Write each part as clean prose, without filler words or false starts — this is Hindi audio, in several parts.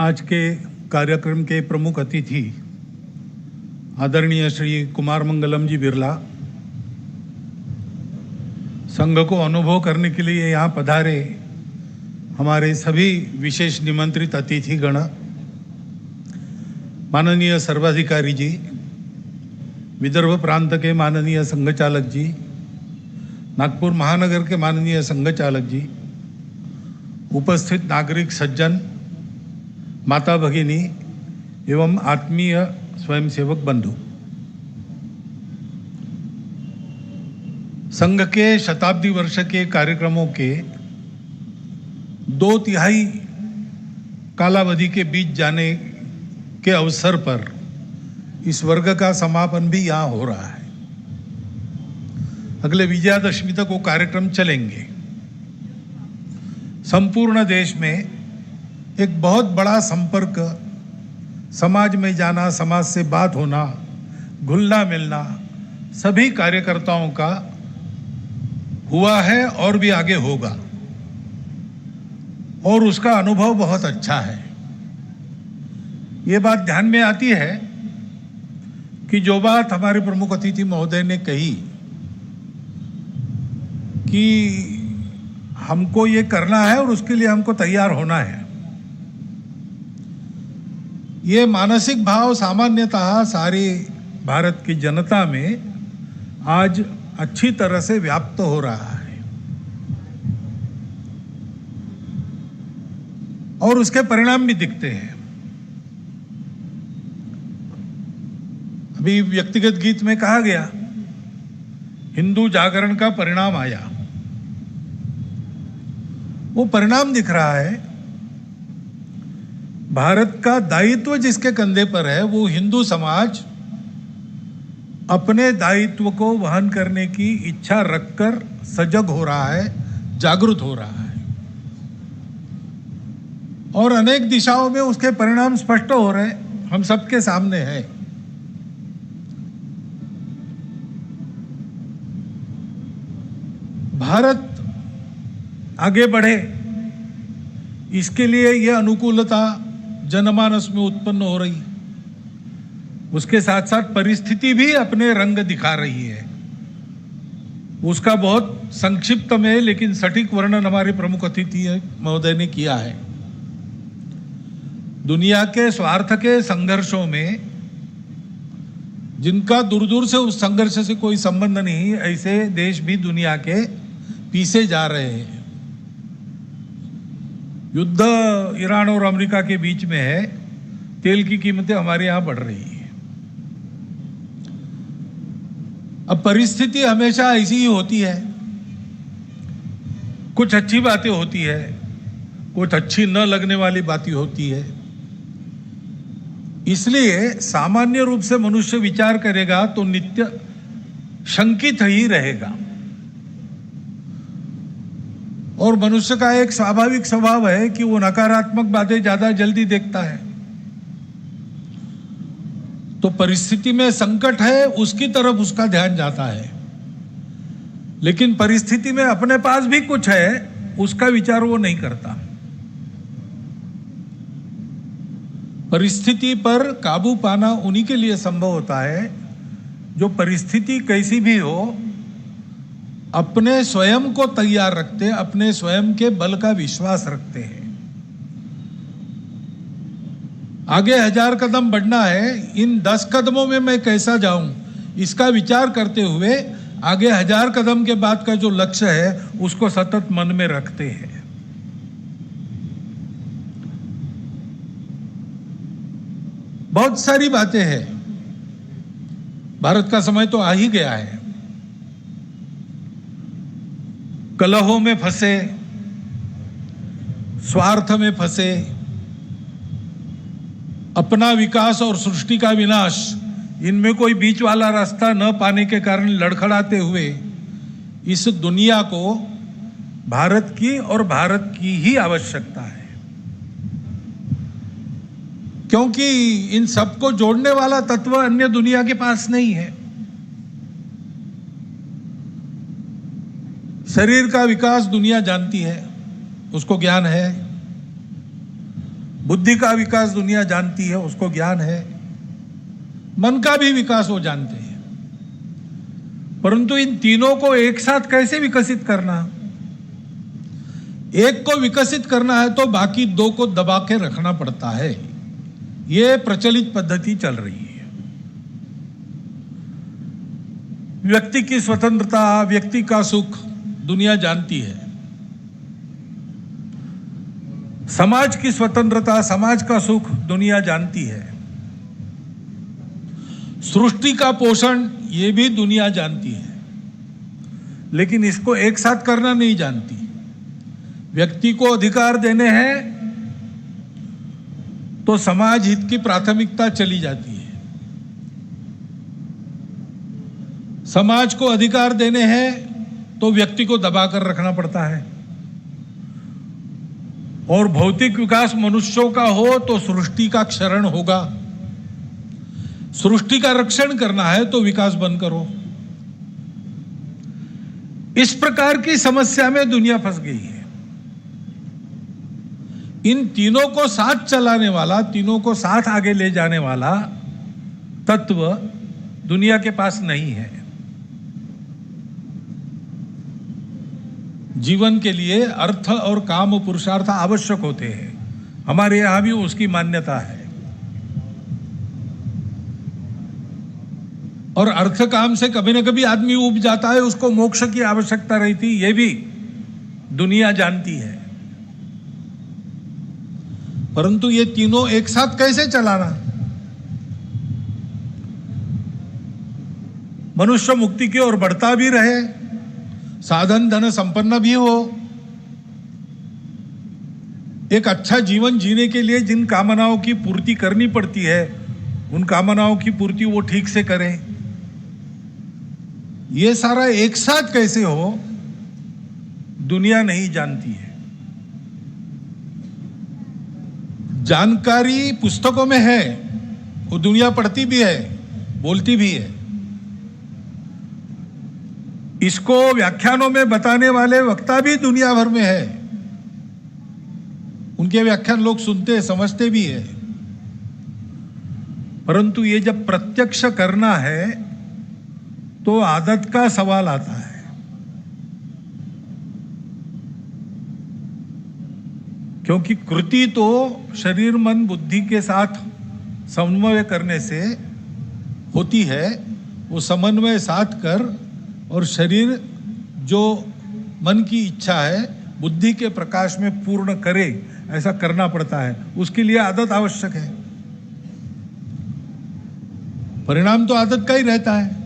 आज के कार्यक्रम के प्रमुख अतिथि आदरणीय श्री कुमार मंगलम जी बिरला, संघ को अनुभव करने के लिए यहाँ पधारे हमारे सभी विशेष निमंत्रित अतिथिगण, माननीय सर्वाधिकारी जी, विदर्भ प्रांत के माननीय संघ चालक जी, नागपुर महानगर के माननीय संघ चालक जी, उपस्थित नागरिक सज्जन, माता भगिनी एवं आत्मीय स्वयंसेवक बंधु, संघ के शताब्दी वर्ष के कार्यक्रमों के 2/3 कालावधि के बीच जाने के अवसर पर इस वर्ग का समापन भी यहाँ हो रहा है। अगले विजयादशमी तक वो कार्यक्रम चलेंगे। संपूर्ण देश में एक बहुत बड़ा संपर्क, समाज में जाना, समाज से बात होना, घुलना मिलना सभी कार्यकर्ताओं का हुआ है और भी आगे होगा, और उसका अनुभव बहुत अच्छा है। ये बात ध्यान में आती है कि जो बात हमारे प्रमुख अतिथि महोदय ने कही कि हमको ये करना है और उसके लिए हमको तैयार होना है, ये मानसिक भाव सामान्यतः सारी भारत की जनता में आज अच्छी तरह से व्याप्त हो रहा है और उसके परिणाम भी दिखते हैं। अभी व्यक्तिगत गीत में कहा गया, हिंदू जागरण का परिणाम आया, वो परिणाम दिख रहा है। भारत का दायित्व जिसके कंधे पर है, वो हिंदू समाज अपने दायित्व को वहन करने की इच्छा रखकर सजग हो रहा है, जागरूक हो रहा है, और अनेक दिशाओं में उसके परिणाम स्पष्ट हो रहे हैं, हम सबके सामने है। भारत आगे बढ़े, इसके लिए यह अनुकूलता जनमानस में उत्पन्न हो रही, उसके साथ साथ परिस्थिति भी अपने रंग दिखा रही है। उसका बहुत संक्षिप्त में लेकिन सटीक वर्णन हमारे प्रमुख अतिथि महोदय ने किया है। दुनिया के स्वार्थ के संघर्षों में जिनका दूर दूर से उस संघर्ष से कोई संबंध नहीं, ऐसे देश भी दुनिया के पीछे जा रहे हैं। युद्ध ईरान और अमेरिका के बीच में है, तेल की कीमतें हमारे यहां बढ़ रही है। अब परिस्थिति हमेशा ऐसी ही होती है, कुछ अच्छी बातें होती है, कुछ अच्छी न लगने वाली बातें होती है। इसलिए सामान्य रूप से मनुष्य विचार करेगा तो नित्य शंकित ही रहेगा, और मनुष्य का एक स्वाभाविक स्वभाव है कि वो नकारात्मक बातें ज्यादा जल्दी देखता है। तो परिस्थिति में संकट है, उसकी तरफ उसका ध्यान जाता है, लेकिन परिस्थिति में अपने पास भी कुछ है, उसका विचार वो नहीं करता। परिस्थिति पर काबू पाना उन्हीं के लिए संभव होता है जो परिस्थिति कैसी भी हो, अपने स्वयं को तैयार रखते, अपने स्वयं के बल का विश्वास रखते हैं। आगे 1000 कदम बढ़ना है, इन 10 कदमों में मैं कैसा जाऊं, इसका विचार करते हुए आगे 1000 कदम के बाद का जो लक्ष्य है उसको सतत मन में रखते हैं। बहुत सारी बातें हैं, भारत का समय तो आ ही गया है। कलहों में फंसे, स्वार्थ में फंसे, अपना विकास और सृष्टि का विनाश, इनमें कोई बीच वाला रास्ता न पाने के कारण लड़खड़ाते हुए इस दुनिया को भारत की और भारत की ही आवश्यकता है, क्योंकि इन सबको जोड़ने वाला तत्व अन्य दुनिया के पास नहीं है। शरीर का विकास दुनिया जानती है, उसको ज्ञान है। बुद्धि का विकास दुनिया जानती है, उसको ज्ञान है। मन का भी विकास वो जानते हैं, परंतु इन तीनों को एक साथ कैसे विकसित करना? एक को विकसित करना है तो बाकी दो को दबा के रखना पड़ता है। यह प्रचलित पद्धति चल रही है। व्यक्ति की स्वतंत्रता, व्यक्ति का सुख दुनिया जानती है। समाज की स्वतंत्रता, समाज का सुख दुनिया जानती है। सृष्टि का पोषण ये भी दुनिया जानती है, लेकिन इसको एक साथ करना नहीं जानती। व्यक्ति को अधिकार देने हैं तो समाज हित की प्राथमिकता चली जाती है। समाज को अधिकार देने हैं तो व्यक्ति को दबाकर रखना पड़ता है। और भौतिक विकास मनुष्यों का हो तो सृष्टि का क्षरण होगा। सृष्टि का रक्षण करना है तो विकास बंद करो। इस प्रकार की समस्या में दुनिया फंस गई है। इन तीनों को साथ चलाने वाला, तीनों को साथ आगे ले जाने वाला तत्व दुनिया के पास नहीं है। जीवन के लिए अर्थ और काम पुरुषार्थ आवश्यक होते हैं। हमारे यहां भी उसकी मान्यता है। और अर्थ काम से कभी ना कभी आदमी उब जाता है, उसको मोक्ष की आवश्यकता रहती, यह भी दुनिया जानती है। परंतु ये तीनों एक साथ कैसे चलाना? मनुष्य मुक्ति की ओर बढ़ता भी रहे, साधन धन संपन्न भी हो, एक अच्छा जीवन जीने के लिए जिन कामनाओं की पूर्ति करनी पड़ती है, उन कामनाओं की पूर्ति वो ठीक से करें। ये सारा एक साथ कैसे हो, दुनिया नहीं जानती है। जानकारी पुस्तकों में है, वो दुनिया पढ़ती भी है, बोलती भी है। इसको व्याख्यानों में बताने वाले वक्ता भी दुनिया भर में है। उनके व्याख्यान लोग सुनते, समझते भी है। परंतु ये जब प्रत्यक्ष करना है तो आदत का सवाल आता है। क्योंकि कृति तो शरीर मन बुद्धि के साथ समन्वय करने से होती है। वो समन्वय साध कर और शरीर जो मन की इच्छा है बुद्धि के प्रकाश में पूर्ण करे, ऐसा करना पड़ता है। उसके लिए आदत आवश्यक है। परिणाम तो आदत का ही रहता है।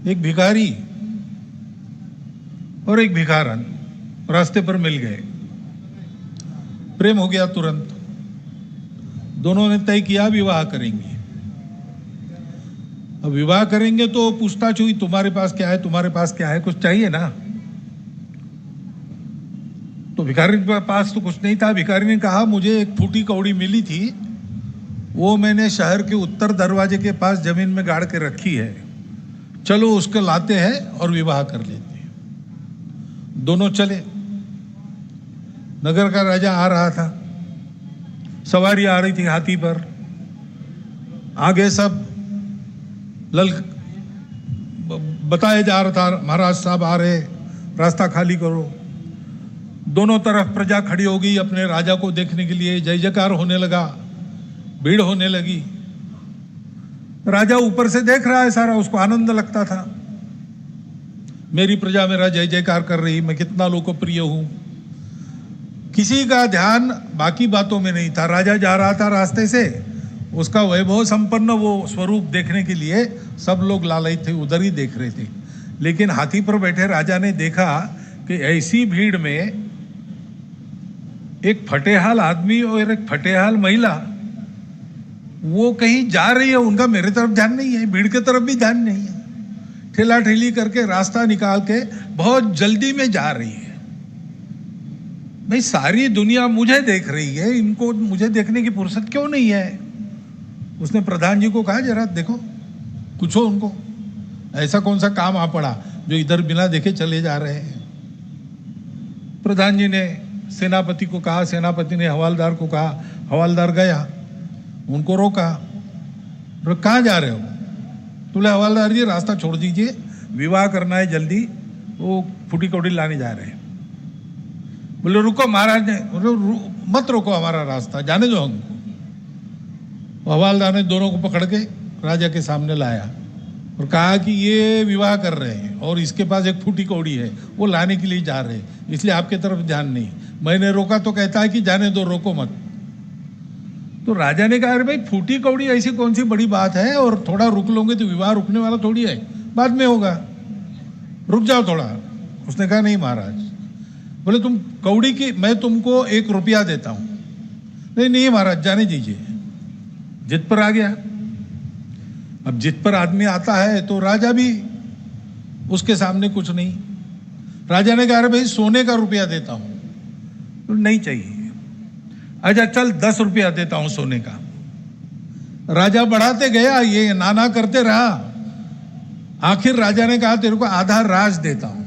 एक भिखारी और एक भिखारन रास्ते पर मिल गए, प्रेम हो गया तुरंत। दोनों ने तय किया विवाह करेंगे। अब विवाह करेंगे तो पूछताछ हुई, तुम्हारे पास क्या है, तुम्हारे पास क्या है, कुछ चाहिए ना। तो भिखारी के पास तो कुछ नहीं था। भिखारी ने कहा मुझे एक फूटी कौड़ी मिली थी, वो मैंने शहर के उत्तर दरवाजे के पास जमीन में गाड़ के रखी है, चलो उसको लाते हैं और विवाह कर लेते हैं। दोनों चले। नगर का राजा आ रहा था, सवारी आ रही थी हाथी पर। आगे सब बताया जा रहा था, महाराज साहब आ रहे, रास्ता खाली करो। दोनों तरफ प्रजा खड़ी हो गई अपने राजा को देखने के लिए। जय जयकार होने लगा, भीड़ होने लगी। राजा ऊपर से देख रहा है सारा, उसको आनंद लगता था। मेरी प्रजा मेरा जय जयकार कर रही, मैं कितना लोकप्रिय हूं। किसी का ध्यान बाकी बातों में नहीं था। राजा जा रहा था रास्ते से, उसका वैभव संपन्न वो स्वरूप देखने के लिए सब लोग लालयित थे, उधर ही देख रहे थे। लेकिन हाथी पर बैठे राजा ने देखा कि ऐसी भीड़ में एक फटेहाल आदमी और एक फटेहाल महिला वो कहीं जा रही है, उनका मेरे तरफ ध्यान नहीं है, भीड़ के तरफ भी ध्यान नहीं है। ठेला ठेली करके रास्ता निकाल के बहुत जल्दी में जा रही है। भाई सारी दुनिया मुझे देख रही है, इनको मुझे देखने की फुर्सत क्यों नहीं है? उसने प्रधान जी को कहा जरा देखो, पूछो उनको, ऐसा कौन सा काम आ पड़ा जो इधर बिना देखे चले जा रहे हैं। प्रधान जी ने सेनापति को कहा, सेनापति ने हवालदार को कहा, हवालदार गया, उनको रोका, तो कहाँ जा रहे हो? बोले हवालदार जी रास्ता छोड़ दीजिए, विवाह करना है जल्दी, वो फूटी कौड़ी लाने जा रहे हैं। बोले रुको महाराज ने, बोले मत रोको हमारा रास्ता, जाने दो हमको। हवालदार ने दोनों को पकड़ के राजा के सामने लाया और कहा कि ये विवाह कर रहे हैं और इसके पास एक फूटी कौड़ी है, वो लाने के लिए जा रहे हैं, इसलिए आपके तरफ ध्यान नहीं। मैंने रोका तो कहता है कि जाने दो, रोको मत। तो राजा ने कहा अरे भाई फूटी कौड़ी ऐसी कौन सी बड़ी बात है, और थोड़ा रुक लोगे तो विवाह रुकने वाला थोड़ी है, बाद में होगा, रुक जाओ थोड़ा। उसने कहा नहीं महाराज। बोले तुम कौड़ी की, मैं तुमको 1 रुपया देता हूं। नहीं नहीं महाराज जाने दीजिए। जिद पर आ गया। अब जिद पर आदमी आता है तो राजा भी उसके सामने कुछ नहीं। राजा ने कहा अरे भाई सोने का रुपया देता हूं। तो नहीं चाहिए। अच्छा चल 10 रुपया देता हूं सोने का। राजा बढ़ाते गया, ये नाना करते रहा। आखिर राजा ने कहा तेरे को आधा राज देता हूं।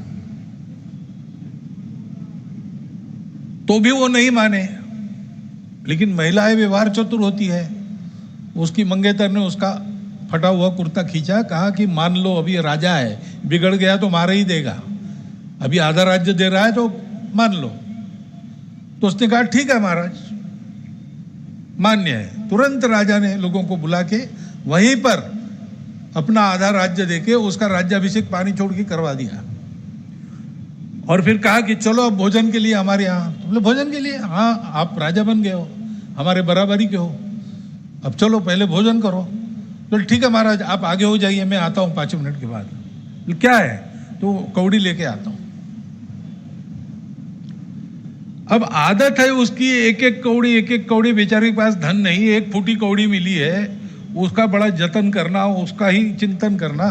तो भी वो नहीं माने। लेकिन महिलाएं व्यवहार चतुर होती है। उसकी मंगेतर ने उसका फटा हुआ कुर्ता खींचा, कहा कि मान लो अभी राजा है, बिगड़ गया तो मार ही देगा, अभी आधा राज्य दे रहा है तो मान लो। तो उसने कहा ठीक है महाराज, मान्य है। तुरंत राजा ने लोगों को बुला के वहीं पर अपना आधा राज्य देके उसका राज्याभिषेक पानी छोड़ के करवा दिया। और फिर कहा कि चलो अब भोजन के लिए हमारे यहाँ। तो बोले भोजन के लिए? हाँ, आप राजा बन गए हो, हमारे बराबरी के हो, अब चलो पहले भोजन करो। तो ठीक है महाराज आप आगे हो जाइए, मैं आता हूँ 5 मिनट के बाद। तो क्या है? तो कौड़ी लेके आता हूँ। अब आदत है उसकी, एक एक कौड़ी, बेचारे के पास धन नहीं, एक फूटी कौड़ी मिली है, उसका बड़ा जतन करना, उसका ही चिंतन करना।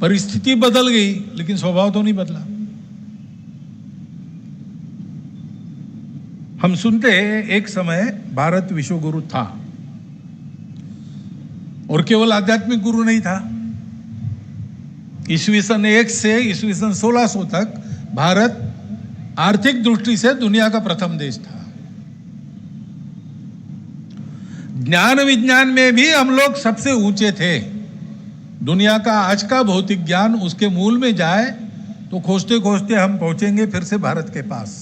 परिस्थिति बदल गई लेकिन स्वभाव तो नहीं बदला। हम सुनते हैं एक समय भारत विश्वगुरु था, और केवल आध्यात्मिक गुरु नहीं था। ईस्वी सन 1 से ईस्वी सन 1600 तक भारत आर्थिक दृष्टि से दुनिया का प्रथम देश था। ज्ञान विज्ञान में भी हम लोग सबसे ऊंचे थे। दुनिया का आज का भौतिक ज्ञान उसके मूल में जाए तो खोजते खोजते हम पहुंचेंगे फिर से भारत के पास।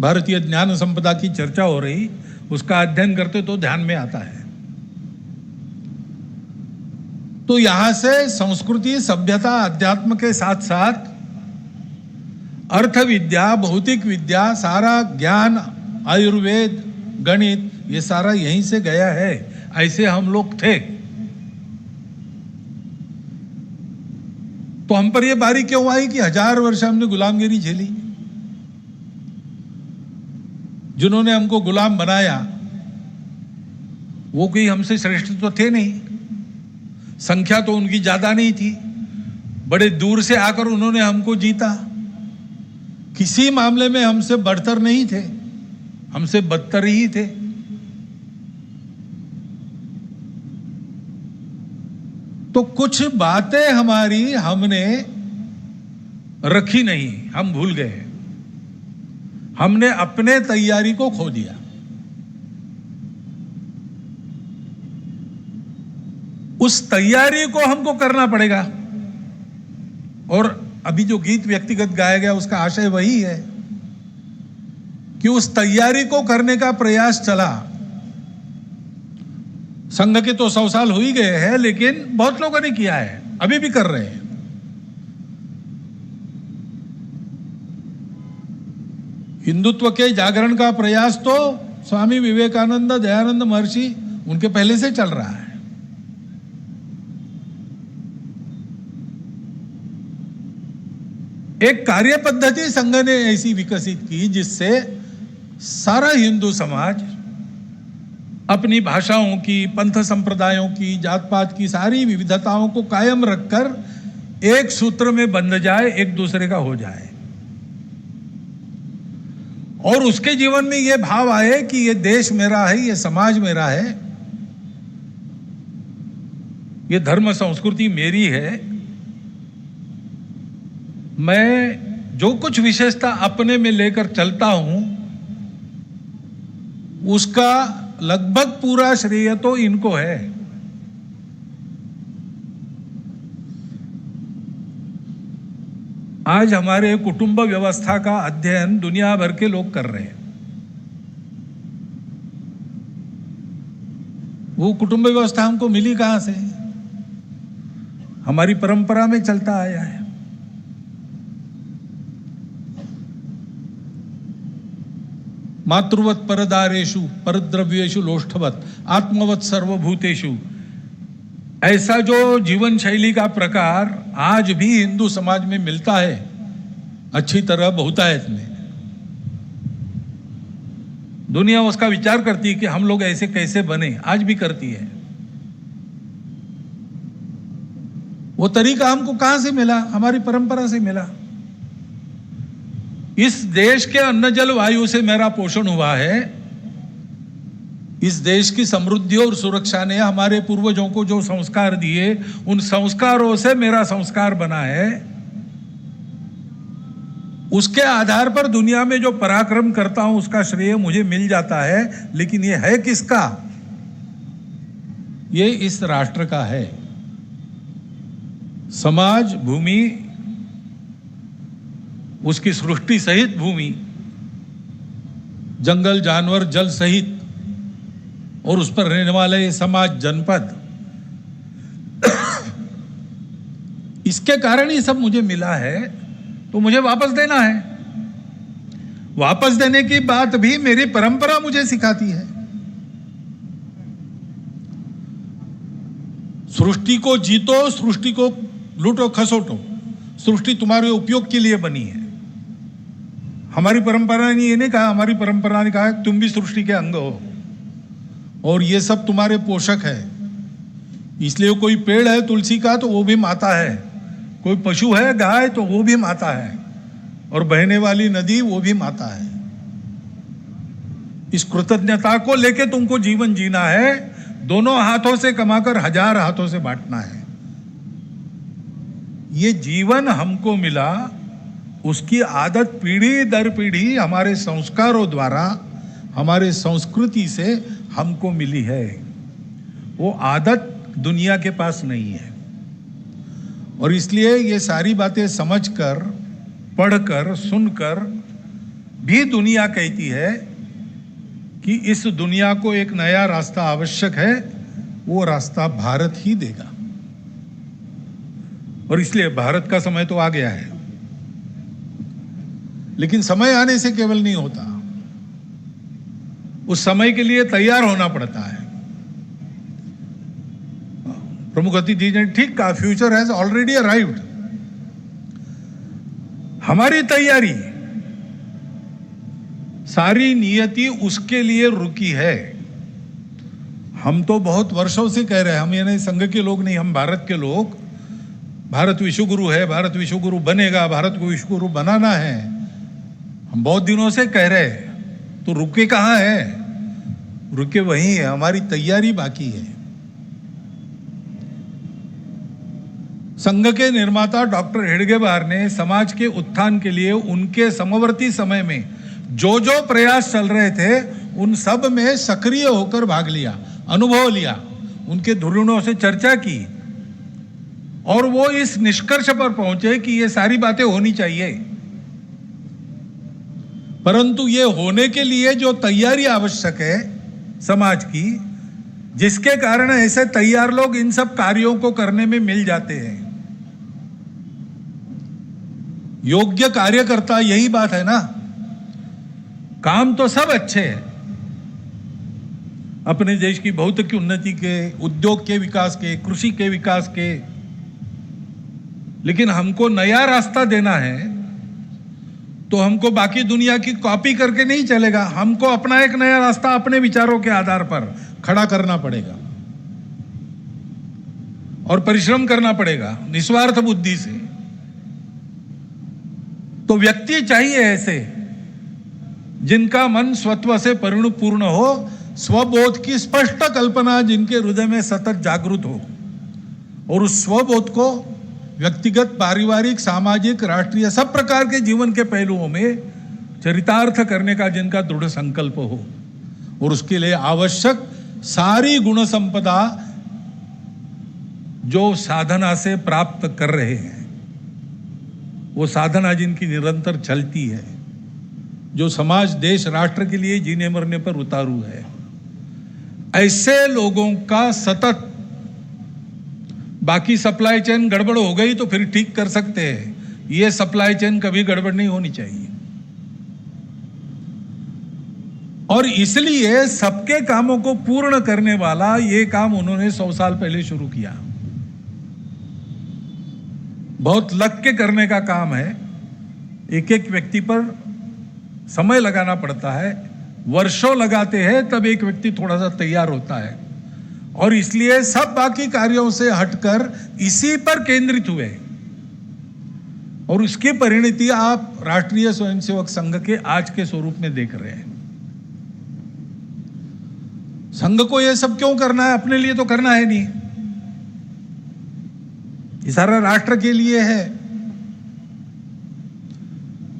भारतीय ज्ञान संपदा की चर्चा हो रही, उसका अध्ययन करते तो ध्यान में आता है। तो यहां से संस्कृति, सभ्यता, अध्यात्म के साथ साथ अर्थ विद्या, भौतिक विद्या, सारा ज्ञान, आयुर्वेद, गणित, ये सारा यहीं से गया है। ऐसे हम लोग थे। तो हम पर यह बारी क्यों आई कि 1000 वर्ष हमने गुलामगिरी झेली। जिन्होंने हमको गुलाम बनाया वो कोई हमसे श्रेष्ठ तो थे नहीं, संख्या तो उनकी ज्यादा नहीं थी, बड़े दूर से आकर उन्होंने हमको जीता। किसी मामले में हमसे बढ़तर नहीं थे, हमसे बदतर ही थे। तो कुछ बातें हमारी हमने रखी नहीं, हम भूल गए, हमने अपने तैयारी को खो दिया। उस तैयारी को हमको करना पड़ेगा। और अभी जो गीत व्यक्तिगत गाया गया उसका आशय वही है कि उस तैयारी को करने का प्रयास चला। संघ के तो 100 साल हो ही गए हैं, लेकिन बहुत लोगों ने किया है, अभी भी कर रहे हैं। हिंदुत्व के जागरण का प्रयास तो स्वामी विवेकानंद, दयानंद महर्षि, उनके पहले से चल रहा है। एक कार्य पद्धति संघ ने ऐसी विकसित की जिससे सारा हिंदू समाज अपनी भाषाओं की, पंथ संप्रदायों की, जात पात की सारी विविधताओं को कायम रखकर एक सूत्र में बंध जाए, एक दूसरे का हो जाए। और उसके जीवन में यह भाव आए कि यह देश मेरा है, यह समाज मेरा है, यह धर्म संस्कृति मेरी है, मैं जो कुछ विशेषता अपने में लेकर चलता हूं उसका लगभग पूरा श्रेय तो इनको है। आज हमारे कुटुंब व्यवस्था का अध्ययन दुनिया भर के लोग कर रहे हैं। वो कुटुंब व्यवस्था हमको मिली कहां से? हमारी परंपरा में चलता आया है। मातृवत परदारेषु परद्रव्येषु लोष्ठवत आत्मवत सर्वभूतेषु, ऐसा जो जीवन शैली का प्रकार आज भी हिंदू समाज में मिलता है अच्छी तरह बहुतायत में। दुनिया उसका विचार करती है कि हम लोग ऐसे कैसे बने, आज भी करती है। वो तरीका हमको कहां से मिला? हमारी परंपरा से मिला। इस देश के अन्न जल वायु से मेरा पोषण हुआ है। इस देश की समृद्धि और सुरक्षा ने हमारे पूर्वजों को जो संस्कार दिए, उन संस्कारों से मेरा संस्कार बना है। उसके आधार पर दुनिया में जो पराक्रम करता हूं उसका श्रेय मुझे मिल जाता है। लेकिन ये है किसका? ये इस राष्ट्र का है। समाज, भूमि, उसकी सृष्टि सहित भूमि, जंगल, जानवर, जल सहित, और उस पर रहने वाले ये समाज, जनपद, इसके कारण ये सब मुझे मिला है, तो मुझे वापस देना है। वापस देने की बात भी मेरी परंपरा मुझे सिखाती है। सृष्टि को जीतो, सृष्टि को लूटो खसोटो, सृष्टि तुम्हारे उपयोग के लिए बनी है। हमारी परंपरा ने ये नहीं कहा, हमारी परंपरा ने कहा तुम भी सृष्टि के अंग हो और ये सब तुम्हारे पोषक है। इसलिए कोई पेड़ है तुलसी का तो वो भी माता है, कोई पशु है गाय तो वो भी माता है, और बहने वाली नदी वो भी माता है। इस कृतज्ञता को लेके तुमको जीवन जीना है। दोनों हाथों से कमाकर 1000 हाथों से बांटना है। ये जीवन हमको मिला, उसकी आदत पीढ़ी दर पीढ़ी हमारे संस्कारों द्वारा, हमारे संस्कृति से हमको मिली है। वो आदत दुनिया के पास नहीं है। और इसलिए ये सारी बातें समझकर, पढ़कर, सुनकर भी दुनिया कहती है कि इस दुनिया को एक नया रास्ता आवश्यक है। वो रास्ता भारत ही देगा। और इसलिए भारत का समय तो आ गया है। लेकिन समय आने से केवल नहीं होता, उस समय के लिए तैयार होना पड़ता है। प्रमुख अतिथि ने ठीक कहा, फ्यूचर हैज ऑलरेडी अराइव्ड। हमारी तैयारी, सारी नियति उसके लिए रुकी है। हम तो बहुत वर्षों से कह रहे हैं, हम ये नहीं संघ के लोग नहीं, हम भारत के लोग, भारत विश्वगुरु है, भारत विश्वगुरु बनेगा, भारत को विश्वगुरु बनाना है। हम बहुत दिनों से कह रहे हैं, तो रुके कहां है? रुके वहीं है, हमारी तैयारी बाकी है। संघ के निर्माता डॉक्टर हेडगेवार ने समाज के उत्थान के लिए उनके समवर्ती समय में जो जो प्रयास चल रहे थे, उन सब में सक्रिय होकर भाग लिया, अनुभव लिया, उनके धुरीणों से चर्चा की, और वो इस निष्कर्ष पर पहुंचे कि ये सारी बातें होनी चाहिए। परंतु ये होने के लिए जो तैयारी आवश्यक है समाज की, जिसके कारण ऐसे तैयार लोग इन सब कार्यों को करने में मिल जाते हैं। योग्य कार्यकर्ता, यही बात है ना। काम तो सब अच्छे हैं, अपने देश की भौतिक उन्नति के, उद्योग के विकास के, कृषि के विकास के, लेकिन हमको नया रास्ता देना है तो हमको बाकी दुनिया की कॉपी करके नहीं चलेगा। हमको अपना एक नया रास्ता अपने विचारों के आधार पर खड़ा करना पड़ेगा और परिश्रम करना पड़ेगा निस्वार्थ बुद्धि से। तो व्यक्ति चाहिए ऐसे जिनका मन स्वत्व से परिपूर्ण हो, स्वबोध की स्पष्ट कल्पना जिनके हृदय में सतत जागृत हो, और उस स्वबोध को व्यक्तिगत, पारिवारिक, सामाजिक, राष्ट्रीय सब प्रकार के जीवन के पहलुओं में चरितार्थ करने का जिनका दृढ़ संकल्प हो और उसके लिए आवश्यक सारी गुण संपदा जो साधना से प्राप्त कर रहे हैं, वो साधना जिनकी निरंतर चलती है, जो समाज, देश, राष्ट्र के लिए जीने मरने पर उतारू है, ऐसे लोगों का सतत, बाकी सप्लाई चेन गड़बड़ हो गई तो फिर ठीक कर सकते हैं, ये सप्लाई चेन कभी गड़बड़ नहीं होनी चाहिए। और इसलिए सबके कामों को पूर्ण करने वाला ये काम उन्होंने 100 साल पहले शुरू किया। बहुत लग के करने का काम है, एक एक व्यक्ति पर समय लगाना पड़ता है, वर्षों लगाते हैं तब एक व्यक्ति थोड़ा सा तैयार होता है, और इसलिए सब बाकी कार्यों से हटकर इसी पर केंद्रित हुए, और उसकी परिणति आप राष्ट्रीय स्वयंसेवक संघ के आज के स्वरूप में देख रहे हैं। संघ को यह सब क्यों करना है? अपने लिए तो करना है नहीं, ये सारा राष्ट्र के लिए है।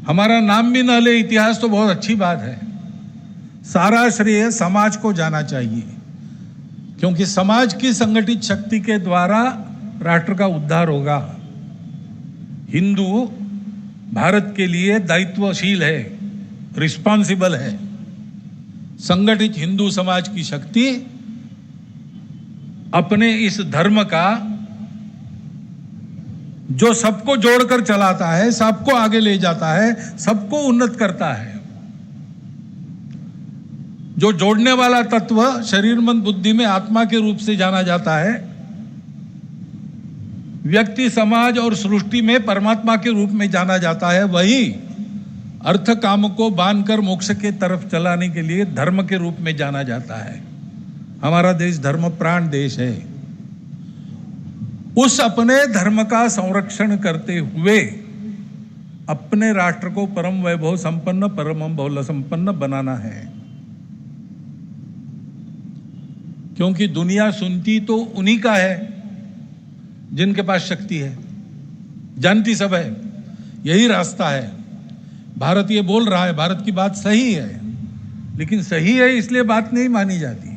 हमारा नाम भी न ले इतिहास तो बहुत अच्छी बात है, सारा श्रेय समाज को जाना चाहिए, क्योंकि समाज की संगठित शक्ति के द्वारा राष्ट्र का उद्धार होगा। हिंदू भारत के लिए दायित्वशील है, रिस्पॉन्सिबल है। संगठित हिंदू समाज की शक्ति अपने इस धर्म का, जो सबको जोड़कर चलाता है, सबको आगे ले जाता है, सबको उन्नत करता है, जो जोड़ने वाला तत्व शरीर मन बुद्धि में आत्मा के रूप से जाना जाता है, व्यक्ति, समाज और सृष्टि में परमात्मा के रूप में जाना जाता है, वही अर्थ काम को बांधकर मोक्ष के तरफ चलाने के लिए धर्म के रूप में जाना जाता है। हमारा देश धर्म प्राण देश है। उस अपने धर्म का संरक्षण करते हुए अपने राष्ट्र को परम वैभव संपन्न, परम बहुल संपन्न बनाना है, क्योंकि दुनिया सुनती तो उन्हीं का है जिनके पास शक्ति है, जानती सब है, यही रास्ता है। भारत ये बोल रहा है, भारत की बात सही है, लेकिन सही है इसलिए बात नहीं मानी जाती,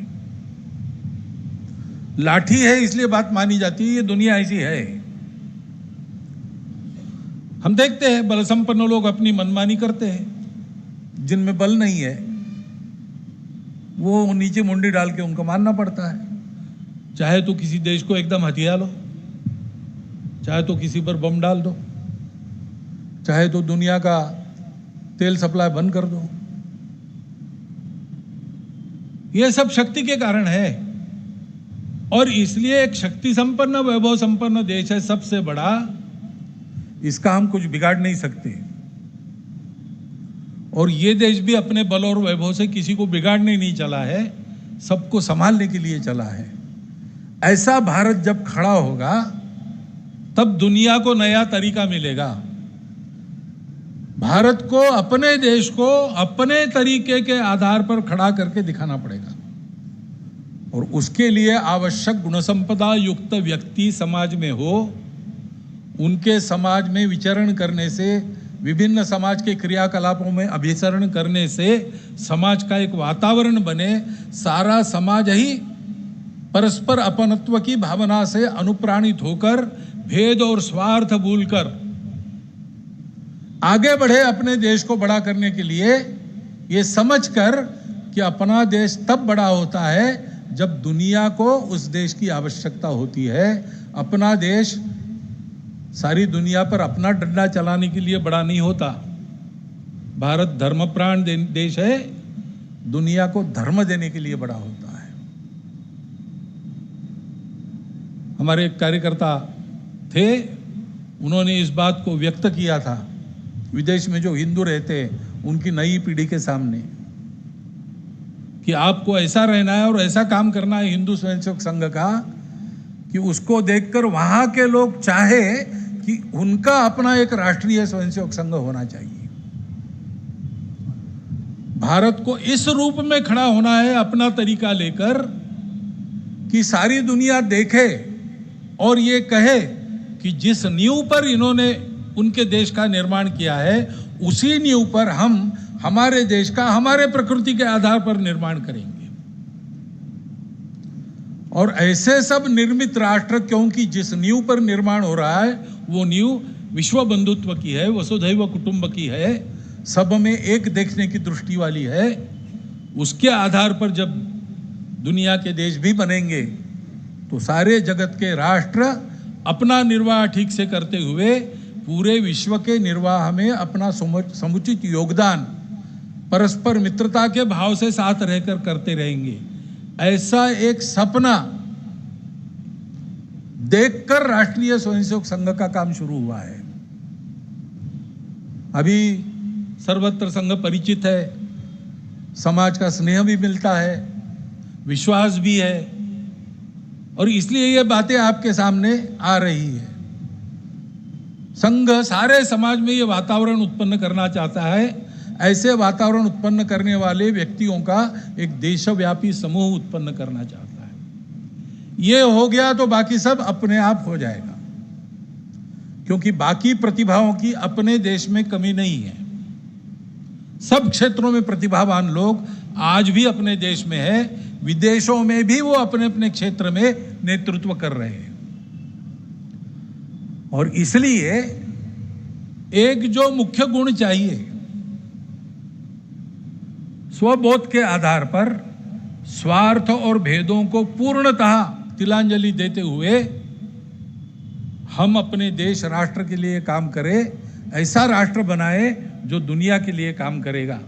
लाठी है इसलिए बात मानी जाती है। ये दुनिया ऐसी है। हम देखते हैं बल संपन्न लोग अपनी मनमानी करते हैं, जिनमें बल नहीं है वो नीचे मुंडी डाल के उनको मानना पड़ता है। चाहे तो किसी देश को एकदम हथिया लो, चाहे तो किसी पर बम डाल दो, चाहे तो दुनिया का तेल सप्लाई बंद कर दो। ये सब शक्ति के कारण है, और इसलिए एक शक्ति संपन्न, वैभव संपन्न देश है, सबसे बड़ा। इसका हम कुछ बिगाड़ नहीं सकते, और ये देश भी अपने बल और वैभव से किसी को बिगाड़ने नहीं चला है, सबको संभालने के लिए चला है। ऐसा भारत जब खड़ा होगा तब दुनिया को नया तरीका मिलेगा। भारत को अपने देश को अपने तरीके के आधार पर खड़ा करके दिखाना पड़ेगा, और उसके लिए आवश्यक गुण संपदा युक्त व्यक्ति समाज में हो। उनके समाज में विचरण करने से, विभिन्न समाज के क्रियाकलापों में अभिसरण करने से समाज का एक वातावरण बने, सारा समाज ही परस्पर अपनत्व की भावना से अनुप्राणित होकर भेद और स्वार्थ भूलकर आगे बढ़े अपने देश को बड़ा करने के लिए, ये समझकर कि अपना देश तब बड़ा होता है जब दुनिया को उस देश की आवश्यकता होती है। अपना देश सारी दुनिया पर अपना डंडा चलाने के लिए बड़ा नहीं होता। भारत धर्मप्राण देश है, दुनिया को धर्म देने के लिए बड़ा होता है। हमारे एक कार्यकर्ता थे, उन्होंने इस बात को व्यक्त किया था विदेश में जो हिंदू रहते हैं उनकी नई पीढ़ी के सामने, कि आपको ऐसा रहना है और ऐसा काम करना है हिंदू स्वयंसेवक संघ का कि उसको देखकर वहां के लोग चाहे कि उनका अपना एक राष्ट्रीय स्वयंसेवक संघ होना चाहिए। भारत को इस रूप में खड़ा होना है अपना तरीका लेकर कि सारी दुनिया देखे और ये कहे कि जिस नींव पर इन्होंने उनके देश का निर्माण किया है, उसी नींव पर हम हमारे देश का हमारे प्रकृति के आधार पर निर्माण करेंगे। और ऐसे सब निर्मित राष्ट्र, क्योंकि जिस नींव पर निर्माण हो रहा है वो नींव विश्व बंधुत्व की है, वसुधैव कुटुंब की है, सब में एक देखने की दृष्टि वाली है, उसके आधार पर जब दुनिया के देश भी बनेंगे तो सारे जगत के राष्ट्र अपना निर्वाह ठीक से करते हुए पूरे विश्व के निर्वाह में अपना समुचित योगदान परस्पर मित्रता के भाव से साथ रहकर करते रहेंगे। ऐसा एक सपना देखकर राष्ट्रीय स्वयंसेवक संघ का काम शुरू हुआ है। अभी सर्वत्र संघ परिचित है, समाज का स्नेह भी मिलता है, विश्वास भी है, और इसलिए ये बातें आपके सामने आ रही है। संघ सारे समाज में ये वातावरण उत्पन्न करना चाहता है। ऐसे वातावरण उत्पन्न करने वाले व्यक्तियों का एक देशव्यापी समूह उत्पन्न करना चाहता है। ये हो गया तो बाकी सब अपने आप हो जाएगा, क्योंकि बाकी प्रतिभाओं की अपने देश में कमी नहीं है। सब क्षेत्रों में प्रतिभावान लोग आज भी अपने देश में है, विदेशों में भी वो अपने अपने क्षेत्र में नेतृत्व कर रहे हैं। और इसलिए एक जो मुख्य गुण चाहिए, स्वबोध के आधार पर स्वार्थ और भेदों को पूर्णतः तिलांजलि देते हुए हम अपने देश राष्ट्र के लिए काम करें, ऐसा राष्ट्र बनाए जो दुनिया के लिए काम करेगा।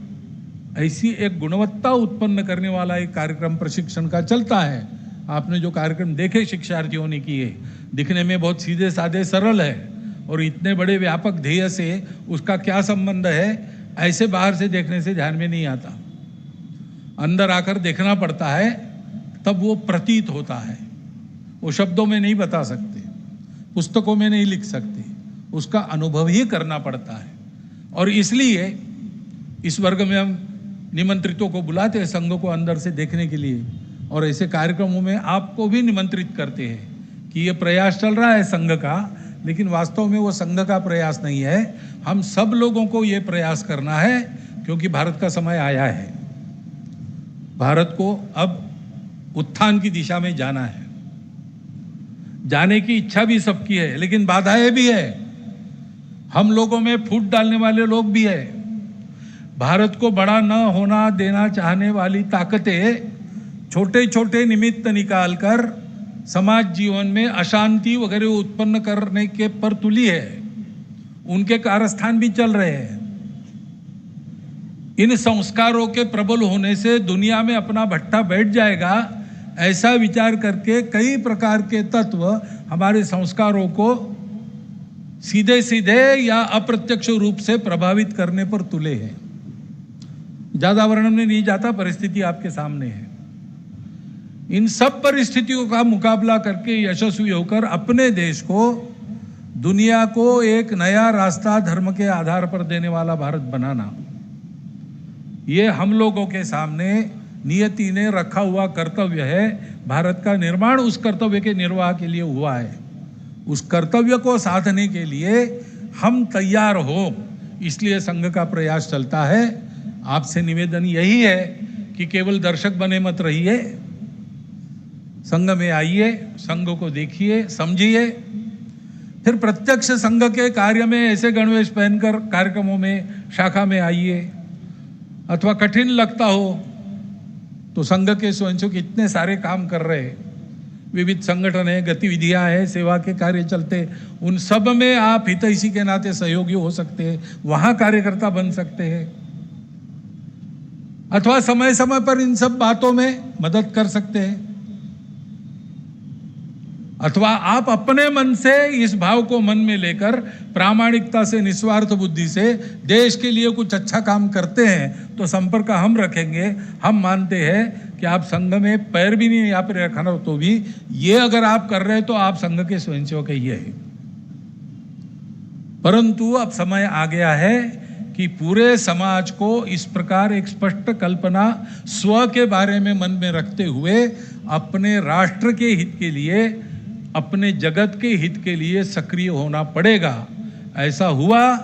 ऐसी एक गुणवत्ता उत्पन्न करने वाला एक कार्यक्रम प्रशिक्षण का चलता है। आपने जो कार्यक्रम देखे शिक्षार्थियों ने किए, दिखने में बहुत सीधे साधे सरल है, और इतने बड़े व्यापक ध्येय से उसका क्या संबंध है, ऐसे बाहर से देखने से ध्यान में नहीं आता। अंदर आकर देखना पड़ता है, तब वो प्रतीत होता है। वो शब्दों में नहीं बता सकते, पुस्तकों में नहीं लिख सकते, उसका अनुभव ही करना पड़ता है। और इसलिए इस वर्ग में हम निमंत्रितों को बुलाते हैं संघ को अंदर से देखने के लिए, और ऐसे कार्यक्रमों में आपको भी निमंत्रित करते हैं कि ये प्रयास चल रहा है संघ का, लेकिन वास्तव में वो संघ का प्रयास नहीं है। हम सब लोगों को ये प्रयास करना है, क्योंकि भारत का समय आया है। भारत को अब उत्थान की दिशा में जाना है। जाने की इच्छा भी सबकी है, लेकिन बाधाएं भी है। हम लोगों में फूट डालने वाले लोग भी है। भारत को बड़ा न होना देना चाहने वाली ताकतें छोटे छोटे निमित्त निकालकर समाज जीवन में अशांति वगैरह उत्पन्न करने के पर तुली है। उनके कारस्थान भी चल रहे हैं। इन संस्कारों के प्रबल होने से दुनिया में अपना भट्टा बैठ जाएगा, ऐसा विचार करके कई प्रकार के तत्व हमारे संस्कारों को सीधे सीधे या अप्रत्यक्ष रूप से प्रभावित करने पर तुले हैं। ज्यादा वर्णन में नहीं जाता, परिस्थिति आपके सामने है। इन सब परिस्थितियों का मुकाबला करके यशस्वी होकर अपने देश को, दुनिया को एक नया रास्ता धर्म के आधार पर देने वाला भारत बनाना, ये हम लोगों के सामने नियति ने रखा हुआ कर्तव्य है। भारत का निर्माण उस कर्तव्य के निर्वाह के लिए हुआ है। उस कर्तव्य को साधने के लिए हम तैयार हो, इसलिए संघ का प्रयास चलता है। आपसे निवेदन यही है कि केवल दर्शक बने मत रहिए, संघ में आइए, संघ को देखिए, समझिए, फिर प्रत्यक्ष संघ के कार्य में ऐसे गणवेश पहनकर कार्यक्रमों में शाखा में आइए। अथवा कठिन लगता हो तो संघ के स्वयंसेवक इतने सारे काम कर रहे हैं, विविध संगठन है, गतिविधियां हैं, सेवा के कार्य चलते, उन सब में आप हितैषी के नाते सहयोगी हो सकते हैं, वहां कार्यकर्ता बन सकते हैं, अथवा समय समय पर इन सब बातों में मदद कर सकते हैं, अथवा आप अपने मन से इस भाव को मन में लेकर प्रामाणिकता से, निस्वार्थ बुद्धि से देश के लिए कुछ अच्छा काम करते हैं तो संपर्क हम रखेंगे। हम मानते हैं कि आप संघ में पैर भी नहीं यहाँ पर रखना, तो भी ये अगर आप कर रहे हैं तो आप संघ के स्वयंसेवक ही है। परंतु अब समय आ गया है कि पूरे समाज को इस प्रकार एक स्पष्ट कल्पना स्व के बारे में मन में रखते हुए अपने राष्ट्र के हित के लिए अपने जगत के हित के लिए सक्रिय होना पड़ेगा। ऐसा हुआ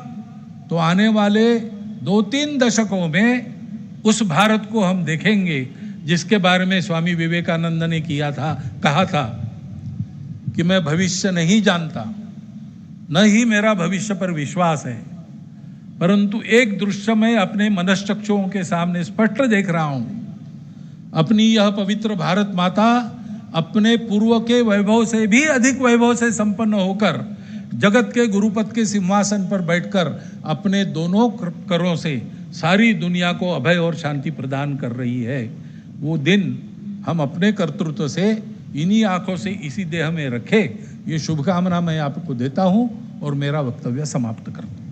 तो आने वाले 2-3 दशकों में उस भारत को हम देखेंगे जिसके बारे में स्वामी विवेकानंद ने कहा था कि मैं भविष्य नहीं जानता, न ही मेरा भविष्य पर विश्वास है, परंतु एक दृश्य मैं अपने मनश्चक्षुओं के सामने स्पष्ट देख रहा हूं। अपनी यह पवित्र भारत माता अपने पूर्व के वैभव से भी अधिक वैभव से संपन्न होकर जगत के गुरुपद के सिंहासन पर बैठकर अपने दोनों करों से सारी दुनिया को अभय और शांति प्रदान कर रही है। वो दिन हम अपने कर्तृत्व से इन्हीं आंखों से इसी देह में रखे, ये शुभकामना मैं आपको देता हूं और मेरा वक्तव्य समाप्त करता हूं।